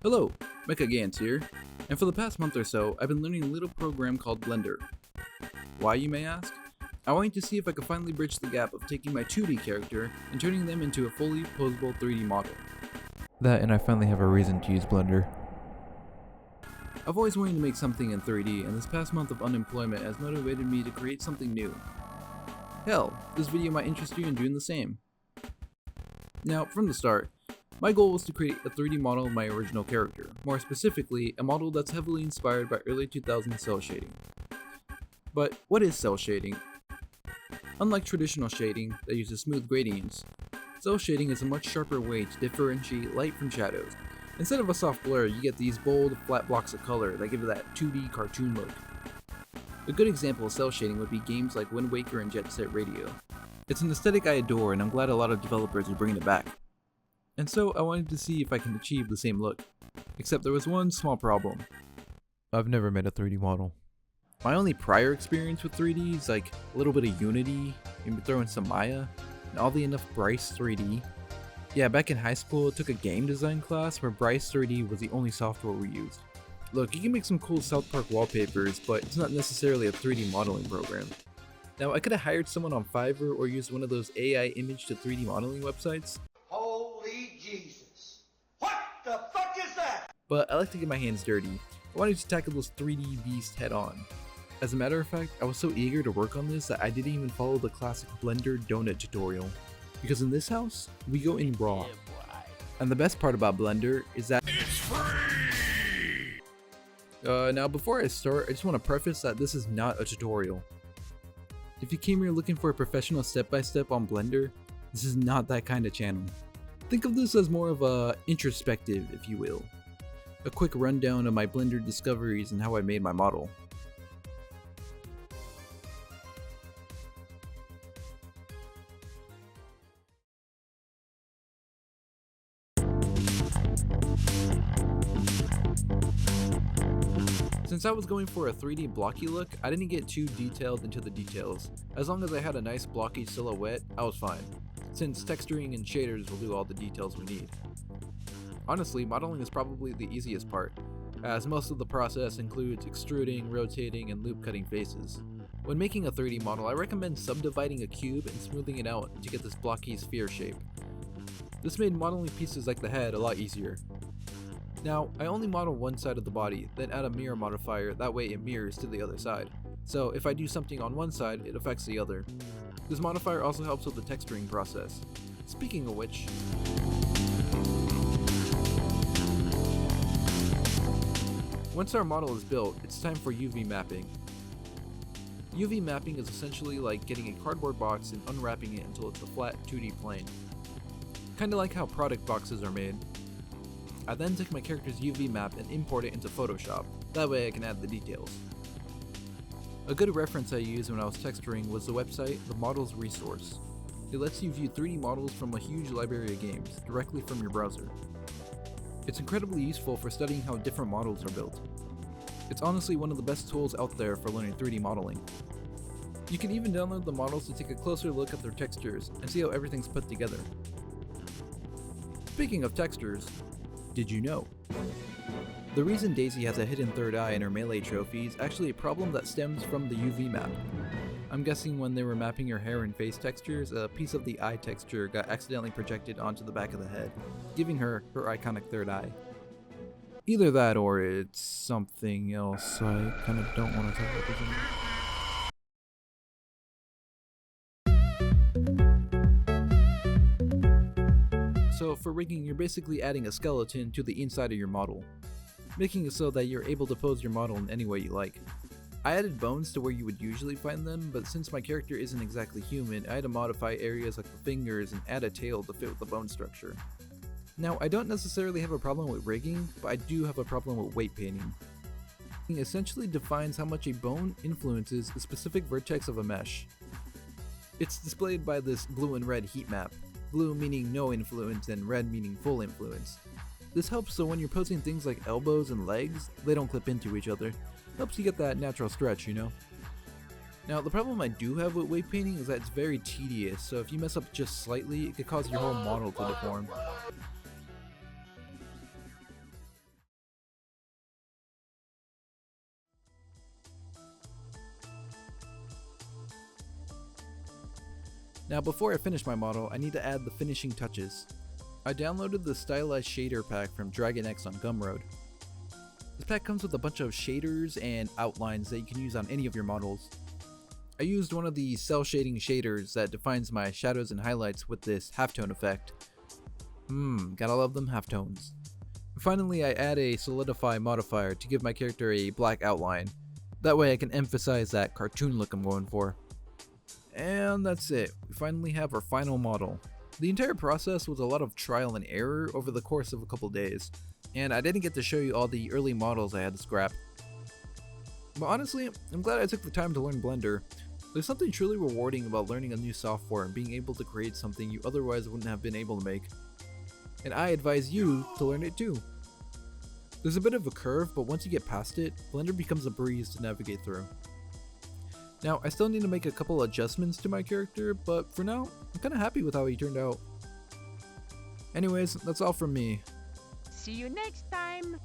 Hello, MechaGNTS here, and for the past month or so, I've been learning a little program called Blender. Why, you may ask? I wanted to see if I could finally bridge the gap of taking my 2D character and turning them into a fully posable 3D model. That, and I finally have a reason to use Blender. I've always wanted to make something in 3D, and this past month of unemployment has motivated me to create something new. Hell, this video might interest you in doing the same. Now, from the start, my goal was to create a 3D model of my original character, more specifically, a model that's heavily inspired by early 2000s cel shading. But what is cel shading? Unlike traditional shading that uses smooth gradients, cel shading is a much sharper way to differentiate light from shadows. Instead of a soft blur, you get these bold, flat blocks of color that give it that 2D cartoon look. A good example of cel shading would be games like Wind Waker and Jet Set Radio. It's an aesthetic I adore, and I'm glad a lot of developers are bringing it back. And so I wanted to see if I can achieve the same look. Except there was one small problem. I've never made a 3D model. My only prior experience with 3D is like a little bit of Unity, maybe throw in some Maya, and oddly enough Bryce 3D. Yeah, back in high school I took a game design class where Bryce 3D was the only software we used. Look, you can make some cool South Park wallpapers, but it's not necessarily a 3D modeling program. Now I could have hired someone on Fiverr or used one of those AI image to 3D modeling websites. Holy Jesus. What the fuck is that? But I like to get my hands dirty. I wanted to tackle this 3D beast head on. As a matter of fact, I was so eager to work on this that I didn't even follow the classic Blender donut tutorial. Because in this house, we go in raw. And the best part about Blender is that it's free! Now before I start, I just want to preface that this is not a tutorial. If you came here looking for a professional step-by-step on Blender, this is not that kind of channel. Think of this as more of a introspective, if you will. A quick rundown of my Blender discoveries and how I made my model. Since I was going for a 3D blocky look, I didn't get too detailed into the details. As long as I had a nice blocky silhouette, I was fine, since texturing and shaders will do all the details we need. Honestly, modeling is probably the easiest part, as most of the process includes extruding, rotating, and loop cutting faces. When making a 3D model, I recommend subdividing a cube and smoothing it out to get this blocky sphere shape. This made modeling pieces like the head a lot easier. Now, I only model one side of the body, then add a mirror modifier, that way it mirrors to the other side. So if I do something on one side, it affects the other. This modifier also helps with the texturing process. Speaking of which, once our model is built, it's time for UV mapping. UV mapping is essentially like getting a cardboard box and unwrapping it until it's a flat 2D plane. Kinda like how product boxes are made. I then took my character's UV map and import it into Photoshop, that way I can add the details. A good reference I used when I was texturing was the website The Models Resource. It lets you view 3D models from a huge library of games, directly from your browser. It's incredibly useful for studying how different models are built. It's honestly one of the best tools out there for learning 3D modeling. You can even download the models to take a closer look at their textures and see how everything's put together. Speaking of textures, did you know? The reason Daisy has a hidden third eye in her melee trophy is actually a problem that stems from the UV map. I'm guessing when they were mapping her hair and face textures, a piece of the eye texture got accidentally projected onto the back of the head, giving her her iconic third eye. Either that or it's something else I kind of don't want to talk about this anymore. So for rigging, you're basically adding a skeleton to the inside of your model, making it so that you're able to pose your model in any way you like. I added bones to where you would usually find them, but since my character isn't exactly human, I had to modify areas like the fingers and add a tail to fit with the bone structure. Now, I don't necessarily have a problem with rigging, but I do have a problem with weight painting. It essentially defines how much a bone influences the specific vertex of a mesh. It's displayed by this blue and red heat map. Blue meaning no influence and red meaning full influence. This helps so when you're posing things like elbows and legs, they don't clip into each other. Helps you get that natural stretch, you know? Now, the problem I do have with weight painting is that it's very tedious, so if you mess up just slightly, it could cause your whole model to deform. Now before I finish my model, I need to add the finishing touches. I downloaded the Stylized shader pack from Dragon X on Gumroad. This pack comes with a bunch of shaders and outlines that you can use on any of your models. I used one of the cell shading shaders that defines my shadows and highlights with this halftone effect. Gotta love them halftones. Finally, I add a solidify modifier to give my character a black outline. That way I can emphasize that cartoon look I'm going for. And that's it, we finally have our final model. The entire process was a lot of trial and error over the course of a couple days, and I didn't get to show you all the early models I had to scrap. But honestly, I'm glad I took the time to learn Blender. There's something truly rewarding about learning a new software and being able to create something you otherwise wouldn't have been able to make. And I advise you to learn it too. There's a bit of a curve, but once you get past it, Blender becomes a breeze to navigate through. Now, I still need to make a couple adjustments to my character, but for now, I'm kinda happy with how he turned out. Anyways, that's all from me. See you next time!